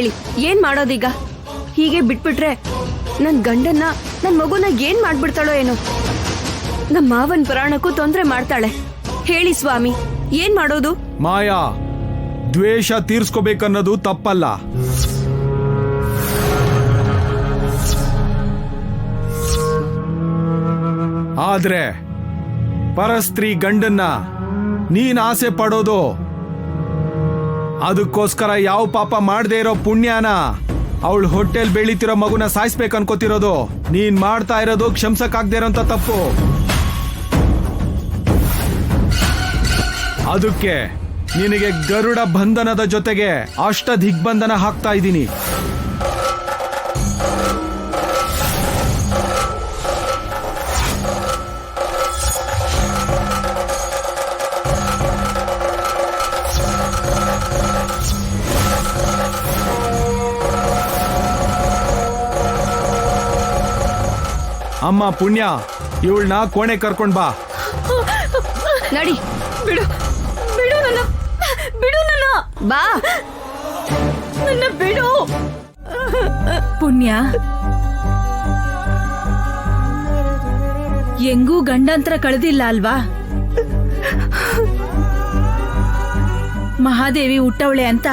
ಹೇಳಿ ಏನ್ ಮಾಡೋದೀಗ? ಹೀಗೆ ಬಿಟ್ಬಿಟ್ರೆ ನನ್ ಗಂಡನ್ನ ನನ್ ಮಗುನ ಏನ್ ಮಾಡ್ಬಿಡ್ತಾಳೋ ಏನೋ. ನಮ್ಮ ಮಾವನ್ ಪ್ರಾಣಕ್ಕೂ ತೊಂದ್ರೆ ಮಾಡ್ತಾಳೆ. ಹೇಳಿ ಸ್ವಾಮಿ, ಏನ್ ಮಾಡೋದು? ಮಾಯಾ, ದ್ವೇಷ ತೀರ್ಸ್ಕೋಬೇಕನ್ನೋದು ತಪ್ಪಲ್ಲ. ಆದ್ರೆ ಪರಸ್ತ್ರೀ ಗಂಡನ್ನ ನೀನ್ ಆಸೆ ಪಡೋದು, ಅದಕ್ಕೋಸ್ಕರ ಯಾವ ಪಾಪ ಮಾಡದೇ ಇರೋ ಪುಣ್ಯನ ಅವಳು ಹೊಟ್ಟೆಲ್ ಬೆಳೀತಿರೋ ಮಗುನ ಸಾಯಿಸ್ಬೇಕು ಅನ್ಕೋತಿರೋದು ನೀನ್ ಮಾಡ್ತಾ ಇರೋದು ಕ್ಷಮಿಸಕ್ಕಾಗ್ದೇ ಇರೋಂತ ತಪ್ಪು. ಅದಕ್ಕೆ ನಿನಗೆ ಗರುಡ ಬಂಧನದ ಜೊತೆಗೆ ಅಷ್ಟ ದಿಗ್ಬಂಧನ ಹಾಕ್ತಾ ಇದ್ದೀನಿ. ಅಮ್ಮ ಪುಣ್ಯ, ಇವಳನ್ನ ಕೋಣೆ ಕರ್ಕೊಂಡ್ ಬಾ. ನಡಿ. ಬಿಡು ಬಿಡು ನನ್ನ, ಬಿಡು ನನ್ನ. ಬಾ, ನನ್ನ ಬಿಡು. ಪುಣ್ಯ, ಹೆಂಗೂ ಗಂಡಂತರ ಕಳೆದಿಲ್ಲ ಅಲ್ವಾ? ಮಹಾದೇವಿ ಹುಟ್ಟವಳೆ ಅಂತ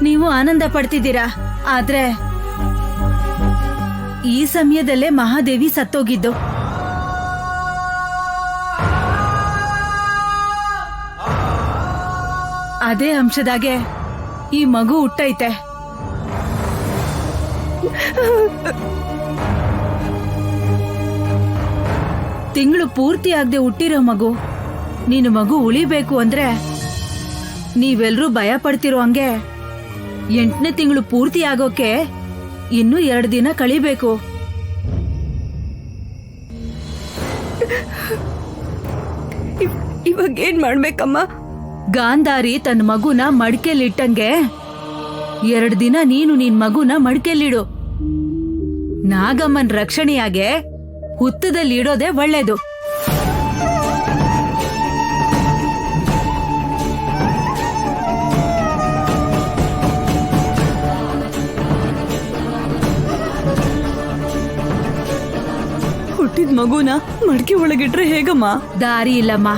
ನೀವು ಆನಂದ ಪಡ್ತಿದ್ದೀರಾ. ಆದ್ರೆ ಈ ಸಮಯದಲ್ಲೇ ಮಹಾದೇವಿ ಸತ್ತೋಗಿದ್ದು. ಅದೇ ಅಂಶದಾಗೆ ಈ ಮಗು ಹುಟ್ಟೈತೆ. ತಿಂಗಳು ಪೂರ್ತಿ ಆಗದೆ ಹುಟ್ಟಿರೋ ಮಗು. ನೀನು ಮಗು ಉಳಿಬೇಕು ಅಂದ್ರೆ ನೀವೆಲ್ರೂ ಭಯ ಪಡ್ತಿರೋ ಹಂಗೆ 8ನೇ ತಿಂಗಳು ಪೂರ್ತಿ ಆಗೋಕೆ ಇನ್ನೂ 2 ದಿನ ಕಳಿಬೇಕು. ಇವಾಗ ಏನ್ ಮಾಡ್ಬೇಕಮ್ಮ? ಗಾಂಧಾರಿ ತನ್ನ ಮಗುನ ಮಡಿಕೆಲಿಟ್ಟಂಗೆ 2 ದಿನ ನೀನು ನಿನ್ ಮಗುನ ಮಡಿಕೆಲಿಡು. ನಾಗಮ್ಮನ್ ರಕ್ಷಣೆಯಾಗೆ ಹುತ್ತದಲ್ಲಿ ಇಡೋದೇ ಒಳ್ಳೇದು. ಹುಟ್ಟಿದ ಮಗುನ ಮಡಿಕೆ ಒಳಗಿಟ್ರೆ ಹೇಗಮ್ಮ? ದಾರಿ ಇಲ್ಲಮ್ಮ.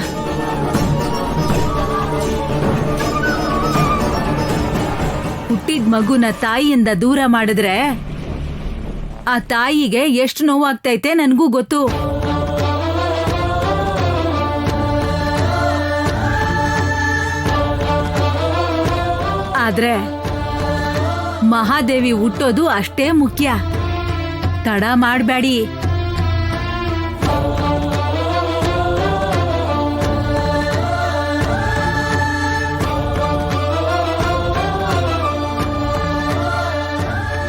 ಹುಟ್ಟಿದ ಮಗುನ ತಾಯಿಯಿಂದ ದೂರ ಮಾಡಿದ್ರೆ ಆ ತಾಯಿಗೆ ಎಷ್ಟು ನೋವಾಗ್ತೈತೆ ನನ್ಗೂ ಗೊತ್ತು. ಆದ್ರೆ ಮಹಾದೇವಿ ಹುಟ್ಟೋದು ಅಷ್ಟೇ ಮುಖ್ಯ. ತಡ ಮಾಡ್ಬೇಡಿ.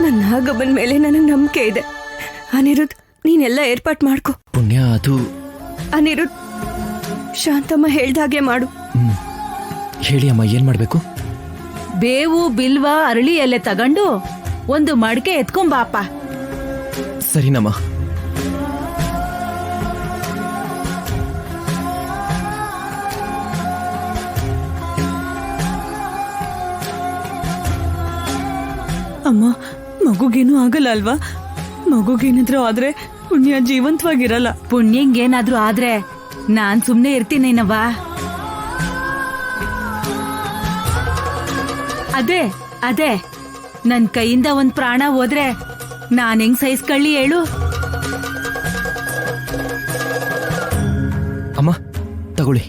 ನನ್ನ ನಾಗಮ್ಮನ ಮೇಲೆ ನನಗೆ ನಂಬಿಕೆ ಇದೆ. ಅನಿರುದ್ಧ್, ನೀನೆಲ್ಲ ಏರ್ಪಾಟ್ ಮಾಡ್ಕೊ. ಪುಣ್ಯ, ಅದು ಅನಿರುದ್ಧ್, ಶಾಂತಮ್ಮ ಹೇಳ್ದಾಗೆ ಮಾಡು. ಹೇಳಿ ಅಮ್ಮ, ಏನ್ ಮಾಡ್ಬೇಕು? ಬೇವು, ಬಿಲ್ವ, ಅರಳಿ ಎಲೆ ತಗೊಂಡು ಒಂದು ಮಡಕೆ ಎತ್ಕೊಂಬಾಪ. ಸರಿನಮ್ಮ. ಅಮ್ಮ, ಮಗುಗೇನು ಆಗಲ್ಲ ಅಲ್ವಾ? ಮಗುಗೇನಾದ್ರೂ ಆದ್ರೆ ಪುಣ್ಯ ಜೀವಂತವಾಗಿರಲ್ಲ. ಪುಣ್ಯಂಗೇನಾದ್ರೂ ಆದ್ರೆ ನಾನ್ ಸುಮ್ನೆ ಇರ್ತೀನೇನವ್ವ? ಅದೇ ನನ್ ಕೈಯಿಂದ ಒಂದ್ ಪ್ರಾಣ ಹೋದ್ರೆ ನಾನ್ ಹೆಂಗ್ ಸಹಿಸ್ಕೊಳ್ಳಿ ಹೇಳು? ಅಮ್ಮ ತಗೊಳ್ಳಿ.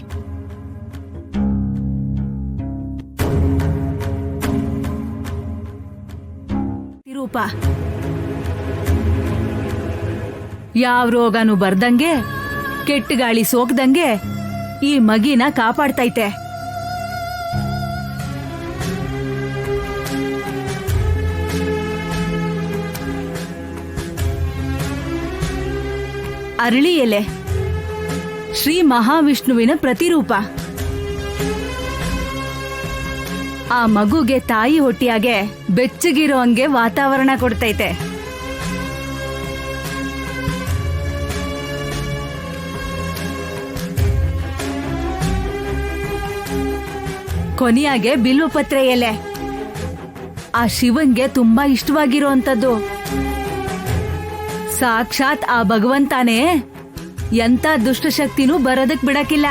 ರೂಪ, ಯಾವ ರೋಗನು ಬರ್ದಂಗೆ, ಕೆಟ್ಟ ಗಾಳಿ ಸೋಕ್ದಂಗೆ ಈ ಮಗಿನ ಕಾಪಾಡ್ತೈತೆ. ಅರಳಿ ಎಲೆ ಶ್ರೀ ಮಹಾವಿಷ್ಣುವಿನ ಪ್ರತಿರೂಪ. ಆ ಮಗುಗೆ ತಾಯಿ ಹೊಟ್ಟಿಯಾಗೆ ಬೆಚ್ಚಗಿರೋ ಹಂಗೆ ವಾತಾವರಣ ಕೊಡ್ತೈತೆ. ಕೊನೆಯಾಗೆ ಬಿಲ್ವಪತ್ರೆ ಎಲೆ. ಆ ಶಿವನ್ಗೆ ತುಂಬಾ ಇಷ್ಟವಾಗಿರುವಂತದ್ದು. ಸಾಕ್ಷಾತ್ ಆ ಭಗವಂತಾನೇ ಎಂತ ದುಷ್ಟಶಕ್ತಿನೂ ಬರೋದಕ್ ಬಿಡಕ್ಕಿಲ್ಲ.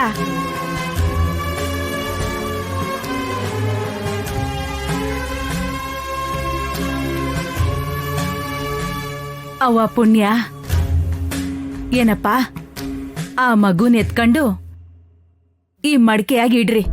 ಅವ್ವ ಪುಣ್ಯ, ಏನಪ್ಪ ಆ ಮಗುನ್ ಎತ್ಕೊಂಡು ಈ ಮಡಿಕೆಯಾಗಿ ಇಡ್ರಿ.